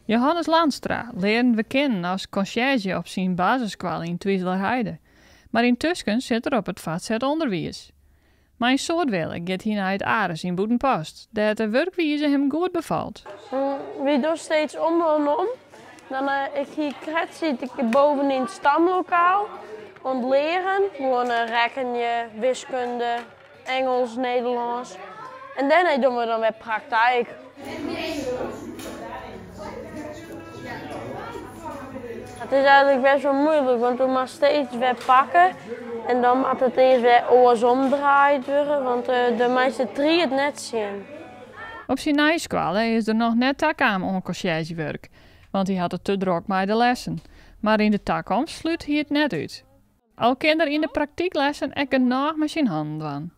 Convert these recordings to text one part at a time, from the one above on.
Johannes Landstra leerden we kennen als conciërge op zijn basisschool in Twieslerheide. Maar intussen zit er op het voortgezet onderwijs. Mijn soortwille gaat hij naar het Ares in Boetenpost, dat de werkwijze hem goed bevalt. We doen steeds om en om. Dan ik hier zit ik boven in het stamlokaal. Om leren, gewoon rekenen, wiskunde, Engels, Nederlands. En daarna doen we dan weer praktijk. Het is eigenlijk best wel moeilijk, want we moeten steeds weer pakken. En dan moet het eerst weer oors omdraaid worden, want de meeste drie het net zien. Op zijn nijschool is er nog net tak aan om conciërgewerk, want hij had het te druk met de lessen. Maar in de toekomst sluit hij het net uit. Al kan er in de praktijklessen ook nog met zijn handen aan.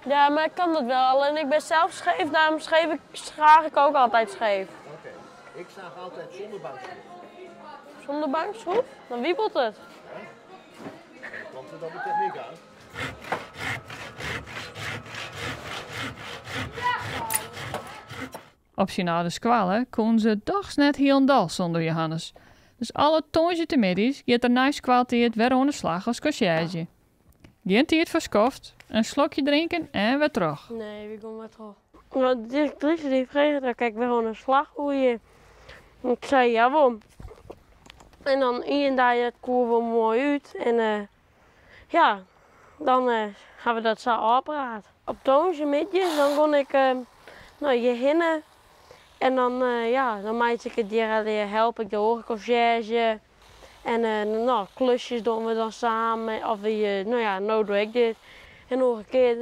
Ja, maar ik kan dat wel. Alleen ik ben zelf scheef, daarom schaar ik ook altijd scheef. Oké. Ik zag altijd zonder bankschroef. Zonder bankschroef? Dan wiebelt het. Komt er dan de techniek aan? Op zijn oude squallen kon ze toch net heel dal zonder Johannes. Dus alle tonge te middags gaat er na squaltijd weer aan de slag als conciërge. Geen tijd verskoft, een slokje drinken en weer terug. Nee, wie komt weer terug? Nou, de directrice die vreeg dat ik weer aan de slag hoe je. Ik zei ja, waarom? En dan hier daar het koer wel mooi uit. En ja, dan gaan we dat zo afpraten. Op tonge middags dan kon ik je hinnen. En dan, dan maak ik het hier help ik de horeconciërge. En klusjes doen we dan samen. Of nou doe ik dit. En nog een keer,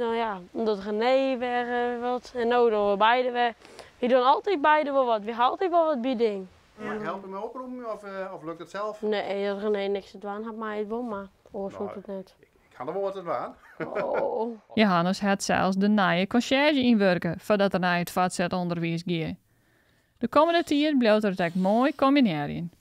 omdat René weer wat. En nou doen we beide weer. We doen altijd beide wel wat. We hebben altijd wel wat bij ding. Mag ik helpen met oproepen of lukt het zelf? Nee, dat René niks te doen had, maar het wel maar. Anders doet het net. Ik ga er wel wat aan. Oh. Johannes had zelfs de nieuwe conciërge inwerken voordat er naar het voortgezet onderwijs ging. De komende tijd bleef er het ook mooi combineren.